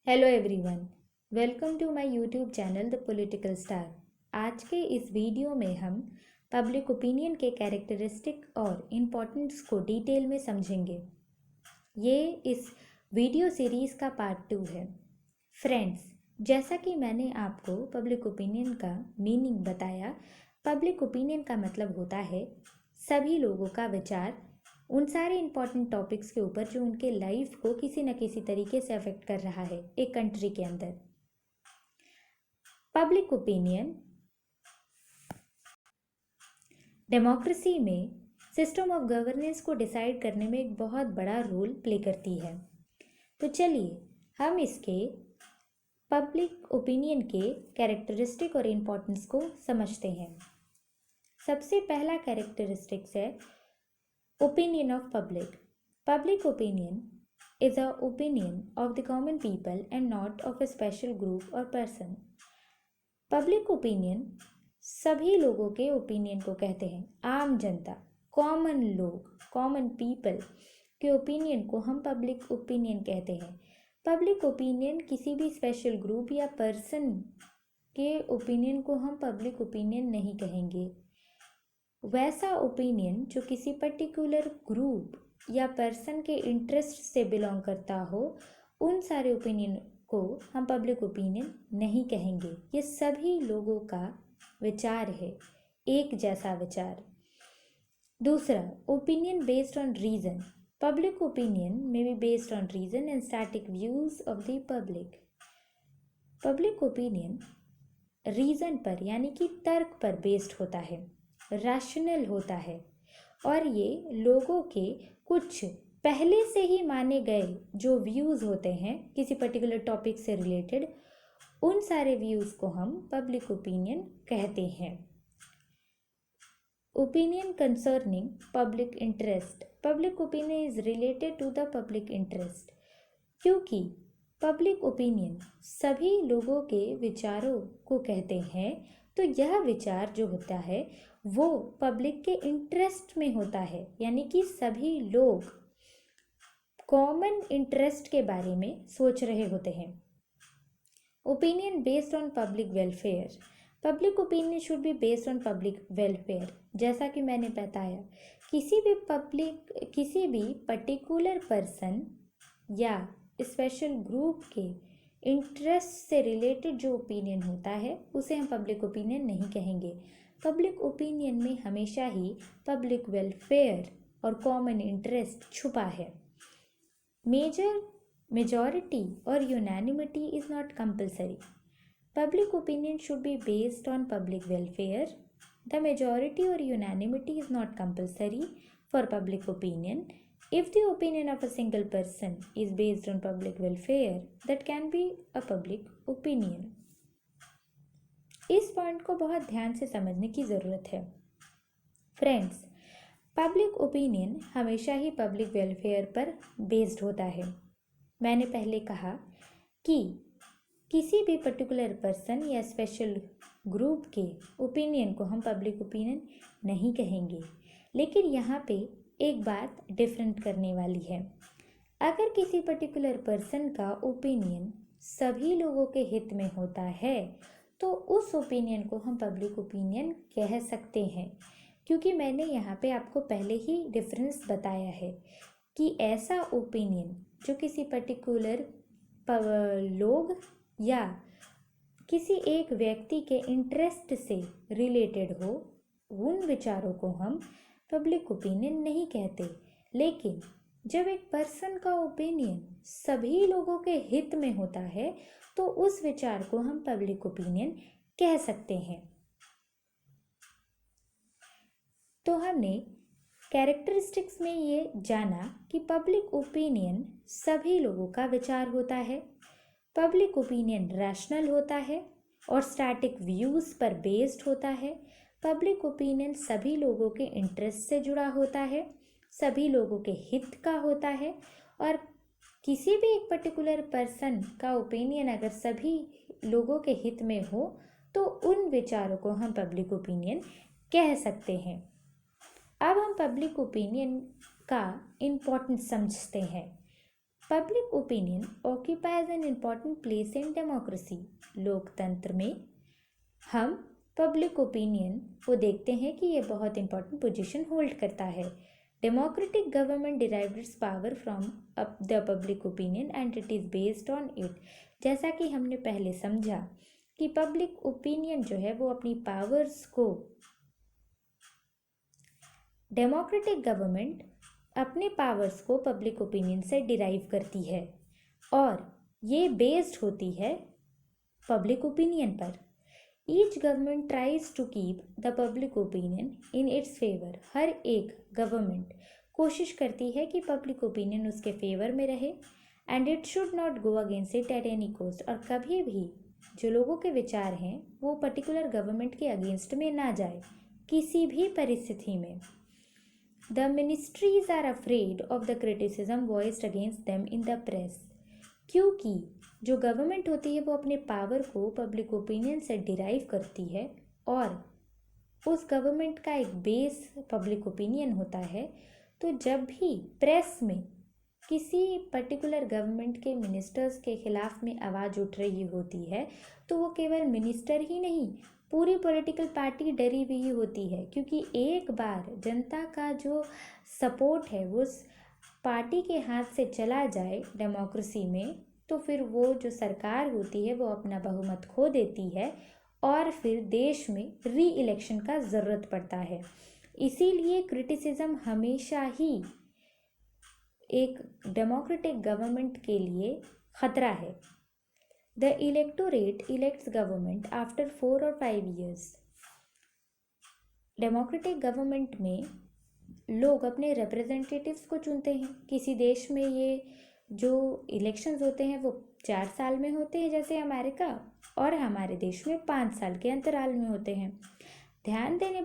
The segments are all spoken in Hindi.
Hello everyone, welcome to my YouTube channel the Political Star. आज के इस वीडियो में हम पब्लिक ओपिनियन के कैरेक्टरिस्टिक और इम्पोर्टेंस को डिटेल में समझेंगे। ये इस वीडियो सीरीज़ का पार्ट 2 है। फ्रेंड्स, जैसा कि मैंने आपको पब्लिक ओपिनियन का मीनिंग बताया, पब्लिक ओपिनियन का मतलब होता है सभी लोगों का विचार उन सारे इम्पॉर्टेंट टॉपिक्स के ऊपर जो उनके लाइफ को किसी न किसी तरीके से अफेक्ट कर रहा है एक कंट्री के अंदर। पब्लिक ओपिनियन डेमोक्रेसी में सिस्टम ऑफ गवर्नेंस को डिसाइड करने में एक बहुत बड़ा रोल प्ले करती है। तो चलिए हम इसके पब्लिक ओपिनियन के कैरेक्टरिस्टिक और इम्पोर्टेंस को समझते हैं। सबसे पहला कैरेक्टरिस्टिक्स है opinion of public. Public opinion is a opinion of the common people and not of a special group or person. Public opinion सभी लोगों के ओपिनियन को कहते हैं। आम जनता, कॉमन लोग, कॉमन पीपल के ओपिनियन को हम पब्लिक ओपिनियन कहते हैं। पब्लिक ओपिनियन किसी भी स्पेशल ग्रुप या पर्सन के ओपिनियन को हम पब्लिक ओपिनियन नहीं कहेंगे। वैसा ओपिनियन जो किसी पर्टिकुलर ग्रुप या पर्सन के इंटरेस्ट से बिलोंग करता हो, उन सारे ओपिनियन को हम पब्लिक ओपिनियन नहीं कहेंगे। ये सभी लोगों का विचार है, एक जैसा विचार। दूसरा, opinion based on reason. Public opinion में be based on reason and static views of the public. Public opinion reason पर यानी कि तर्क पर बेस्ड होता है, रैशनल होता है, और ये लोगों के कुछ पहले से ही माने गए जो व्यूज़ होते हैं किसी पर्टिकुलर टॉपिक से रिलेटेड, उन सारे व्यूज़ को हम पब्लिक ओपिनियन कहते हैं। Opinion concerning public interest. Public opinion is related to the public interest, क्योंकि पब्लिक ओपिनियन सभी लोगों के विचारों को कहते हैं, तो यह विचार जो होता है वो पब्लिक के इंटरेस्ट में होता है, यानी कि सभी लोग कॉमन इंटरेस्ट के बारे में सोच रहे होते हैं। Opinion based on public welfare. Public opinion should be based on public welfare. जैसा कि मैंने बताया, किसी भी पर्टिकुलर पर्सन या स्पेशल ग्रुप के इंटरेस्ट से रिलेटेड जो ओपिनियन होता है उसे हम पब्लिक ओपिनियन नहीं कहेंगे। पब्लिक ओपिनियन में हमेशा ही पब्लिक वेलफेयर और कॉमन इंटरेस्ट छुपा है। मेजॉरिटी और unanimity is not compulsory. Public opinion should be based on public welfare. The majority और unanimity is not compulsory for public opinion. If the opinion of a single person is based on public welfare, that can be a public opinion. इस पॉइंट को बहुत ध्यान से समझने की ज़रूरत है। फ्रेंड्स, पब्लिक ओपिनियन हमेशा ही पब्लिक वेलफेयर पर बेस्ड होता है। मैंने पहले कहा कि किसी भी पर्टिकुलर पर्सन या स्पेशल ग्रुप के ओपिनियन को हम पब्लिक ओपिनियन नहीं कहेंगे, लेकिन यहाँ पे एक बात डिफरेंट करने वाली है। अगर किसी पर्टिकुलर पर्सन का ओपिनियन सभी लोगों के हित में होता है, तो उस ओपिनियन को हम पब्लिक ओपिनियन कह सकते हैं, क्योंकि मैंने यहाँ पे आपको पहले ही डिफरेंस बताया है कि ऐसा ओपिनियन जो किसी पर्टिकुलर लोग या किसी एक व्यक्ति के इंटरेस्ट से रिलेटेड हो, उन विचारों को हम पब्लिक ओपिनियन नहीं कहते। लेकिन जब एक पर्सन का ओपिनियन सभी लोगों के हित में होता है, तो उस विचार को हम पब्लिक ओपिनियन कह सकते हैं। तो हमने कैरेक्टरिस्टिक्स में ये जाना कि पब्लिक ओपिनियन सभी लोगों का विचार होता है, पब्लिक ओपिनियन रैशनल होता है और स्टैटिक व्यूज़ पर बेस्ड होता है, पब्लिक ओपिनियन सभी लोगों के इंटरेस्ट से जुड़ा होता है, सभी लोगों के हित का होता है, और किसी भी एक पर्टिकुलर पर्सन का ओपिनियन अगर सभी लोगों के हित में हो, तो उन विचारों को हम पब्लिक ओपिनियन कह सकते हैं। अब हम पब्लिक ओपिनियन का इम्पोर्टेंस समझते हैं। Public opinion occupies an important place in democracy. लोकतंत्र में हम पब्लिक ओपिनियन को देखते हैं कि ये बहुत इंपॉर्टेंट पोजीशन होल्ड करता है। Democratic government derived it's power from the public opinion and it is based on it. जैसा कि हमने पहले समझा कि पब्लिक ओपिनियन जो है वो अपनी पावर्स को, डेमोक्रेटिक गवर्नमेंट अपने पावर्स को पब्लिक ओपिनियन से डिराइव करती है और ये बेस्ड होती है पब्लिक ओपिनियन पर। Each government tries to keep the public opinion in its favour. हर एक गवर्नमेंट कोशिश करती है कि पब्लिक ओपिनियन उसके फेवर में रहे and it should not go against it at any cost. और कभी भी जो लोगों के विचार हैं वो पर्टिकुलर गवर्नमेंट के अगेंस्ट में ना जाए किसी भी परिस्थिति में। The ministries are afraid of the criticism voiced against them in the press. क्योंकि जो गवर्नमेंट होती है वो अपने पावर को पब्लिक ओपिनियन से डिराइव करती है और उस गवर्नमेंट का एक बेस पब्लिक ओपिनियन होता है। तो जब भी प्रेस में किसी पर्टिकुलर गवर्नमेंट के मिनिस्टर्स के खिलाफ में आवाज़ उठ रही होती है तो वो केवल मिनिस्टर ही नहीं, पूरी पॉलिटिकल पार्टी डरी हुई होती है, क्योंकि एक बार जनता का जो सपोर्ट है वो उस पार्टी के हाथ से चला जाए डेमोक्रेसी में तो फिर वो जो सरकार होती है वो अपना बहुमत खो देती है और फिर देश में री इलेक्शन का ज़रूरत पड़ता है। इसीलिए क्रिटिसिज्म हमेशा ही एक डेमोक्रेटिक गवर्नमेंट के लिए खतरा है। The electorate elects government after 4 और 5 years। डेमोक्रेटिक गवर्नमेंट में लोग अपने रिप्रेजेंटेटिव्स को चुनते हैं। किसी देश में ये जो इलेक्शंस होते हैं वो 4 साल में होते हैं जैसे अमेरिका, और हमारे देश में 5 साल के अंतराल में होते हैं। ध्यान देने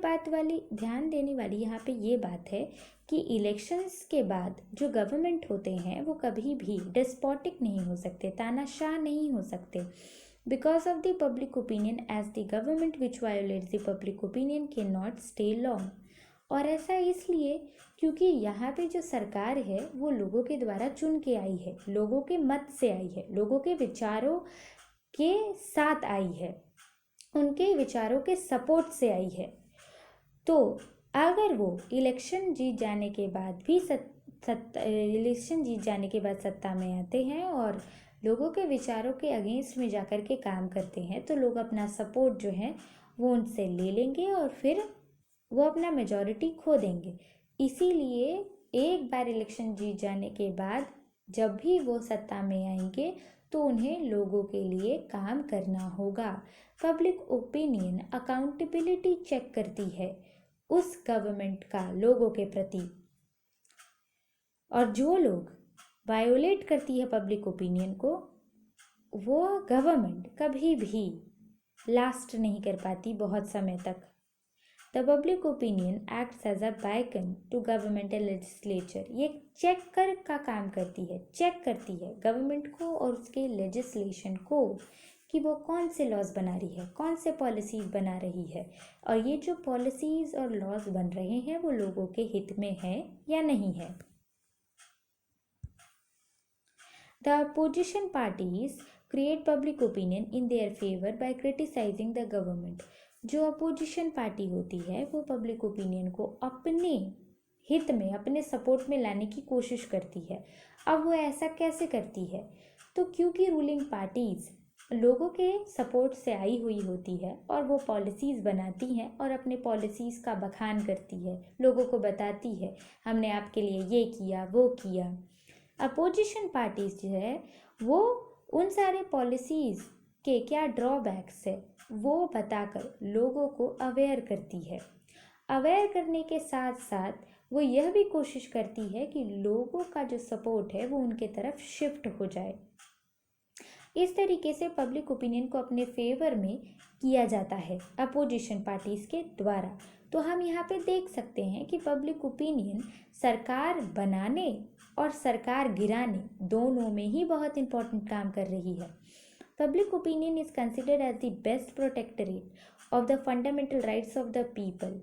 वाली यहाँ पे ये बात है कि इलेक्शंस के बाद जो गवर्नमेंट होते हैं वो कभी भी डिस्पोटिक नहीं हो सकते, तानाशाह नहीं हो सकते, because of the public opinion as the government which violates the public opinion can not stay long. और ऐसा इसलिए क्योंकि यहाँ पे जो सरकार है वो लोगों के द्वारा चुन के आई है, लोगों के मत से आई है, लोगों के विचारों के साथ आई है, उनके विचारों के सपोर्ट से आई है। तो अगर वो इलेक्शन जीत जाने के बाद सत्ता में आते हैं और लोगों के विचारों के अगेंस्ट में जाकर के काम करते हैं तो लोग अपना सपोर्ट जो है वो उनसे ले लेंगे और फिर वो अपना मेजॉरिटी खो देंगे। इसीलिए एक बार इलेक्शन जीत जाने के बाद जब भी वो सत्ता में आएंगे तो उन्हें लोगों के लिए काम करना होगा। पब्लिक ओपिनियन अकाउंटेबिलिटी चेक करती है उस गवर्नमेंट का लोगों के प्रति, और जो लोग वायोलेट करती है पब्लिक ओपिनियन को वो गवर्नमेंट कभी भी लास्ट नहीं कर पाती बहुत समय तक। The public opinion acts as a beacon to government and legislature. ये चेक का काम करती है, चेक करती है गवर्नमेंट को और उसके लेजिस्लेशन को कि वो कौन से लॉज बना रही है, कौन से पॉलिसीज़ बना रही है, और ये जो पॉलिसीज़ और लॉज बन रहे हैं वो लोगों के हित में है या नहीं है। The opposition parties create public opinion in their favour by criticising the government. जो अपोजिशन पार्टी होती है वो पब्लिक ओपिनियन को अपने हित में, अपने सपोर्ट में लाने की कोशिश करती है। अब वो ऐसा कैसे करती है? तो क्योंकि रूलिंग पार्टीज लोगों के सपोर्ट से आई हुई होती है और वो पॉलिसीज़ बनाती हैं और अपने पॉलिसीज़ का बखान करती है, लोगों को बताती है हमने आपके लिए ये किया वो किया। अपोजिशन पार्टीज जो है वो उन सारे पॉलिसीज़ के क्या ड्रॉबैक्स है वो बताकर लोगों को अवेयर करती है। अवेयर करने के साथ साथ वो यह भी कोशिश करती है कि लोगों का जो सपोर्ट है वो उनके तरफ शिफ्ट हो जाए। इस तरीके से पब्लिक ओपिनियन को अपने फेवर में किया जाता है अपोजिशन पार्टीज के द्वारा। तो हम यहाँ पे देख सकते हैं कि पब्लिक ओपिनियन सरकार बनाने और सरकार गिराने दोनों में ही बहुत इंपॉर्टेंट काम कर रही है। Public opinion is considered as the best protectorate of the fundamental rights of the people.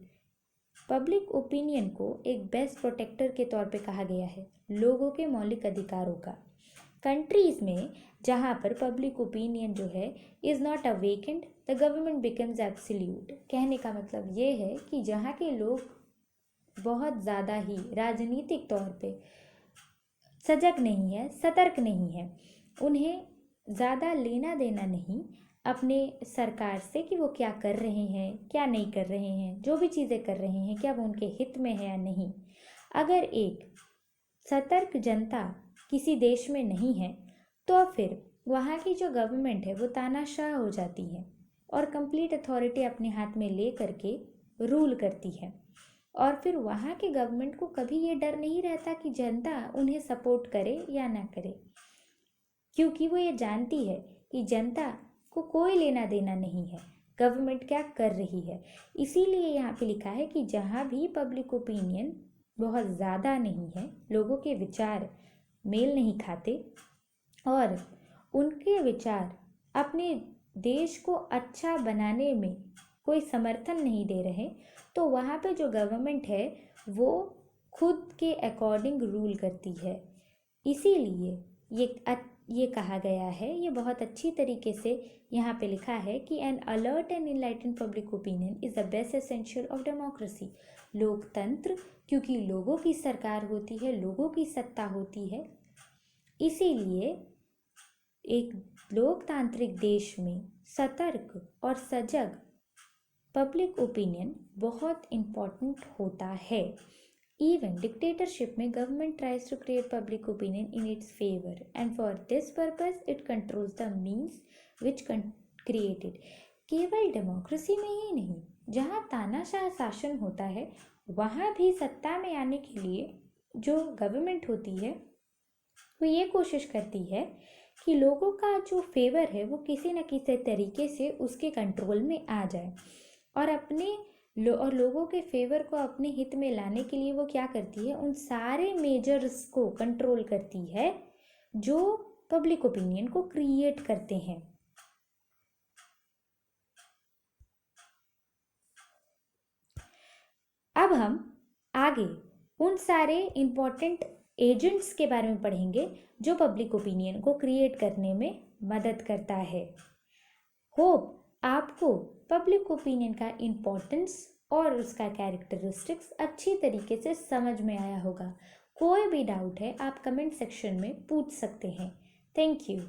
Public opinion को एक बेस्ट प्रोटेक्टर के तौर पे कहा गया है लोगों के मौलिक अधिकारों का। कंट्रीज़ में जहाँ पर पब्लिक ओपिनियन जो है is not awakened, the government becomes absolute. कहने का मतलब ये है कि जहाँ के लोग बहुत ज़्यादा ही राजनीतिक तौर पे सजग नहीं है, सतर्क नहीं है, उन्हें ज़्यादा लेना देना नहीं अपने सरकार से कि वो क्या कर रहे हैं, क्या नहीं कर रहे हैं, जो भी चीज़ें कर रहे हैं क्या वो उनके हित में है या नहीं। अगर एक सतर्क जनता किसी देश में नहीं है तो फिर वहाँ की जो गवर्नमेंट है वो तानाशाह हो जाती है और कंप्लीट अथॉरिटी अपने हाथ में ले करके रूल करती है। और फिर वहाँ के गवर्नमेंट को कभी ये डर नहीं रहता कि जनता उन्हें सपोर्ट करे या ना करे, क्योंकि वो ये जानती है कि जनता को कोई लेना देना नहीं है गवर्नमेंट क्या कर रही है। इसीलिए यहाँ पे लिखा है कि जहाँ भी पब्लिक ओपिनियन बहुत ज़्यादा नहीं है, लोगों के विचार मेल नहीं खाते और उनके विचार अपने देश को अच्छा बनाने में कोई समर्थन नहीं दे रहे, तो वहाँ पे जो गवर्नमेंट है वो खुद के अकॉर्डिंग रूल करती है। इसीलिए ये कहा गया है, ये बहुत अच्छी तरीके से यहाँ पे लिखा है कि N alert and enlightened public opinion is the best essential of democracy. लोकतंत्र, क्योंकि लोगों की सरकार होती है, लोगों की सत्ता होती है, इसीलिए एक लोकतांत्रिक देश में सतर्क और सजग पब्लिक ओपिनियन बहुत इम्पॉर्टेंट होता है। इवन डिक्टेटरशिप में government tries to create public opinion in its favour and for this purpose it controls the means which created. केवल डेमोक्रेसी में ही नहीं, जहाँ तानाशाह शासन होता है वहाँ भी सत्ता में आने के लिए जो गवर्नमेंट होती है वो ये कोशिश करती है कि लोगों का जो फेवर है वो किसी न किसी तरीके से उसके कंट्रोल में आ जाए और लोगों के फेवर को अपने हित में लाने के लिए वो क्या करती है, उन सारे मेजर्स को कंट्रोल करती है जो पब्लिक ओपिनियन को क्रिएट करते हैं। अब हम आगे उन सारे इम्पोर्टेंट एजेंट्स के बारे में पढ़ेंगे जो पब्लिक ओपिनियन को क्रिएट करने में मदद करता है। होप आपको पब्लिक ओपिनियन का इम्पोर्टेंस और उसका कैरेक्टरिस्टिक्स अच्छी तरीके से समझ में आया होगा। कोई भी डाउट है आप कमेंट सेक्शन में पूछ सकते हैं। Thank you.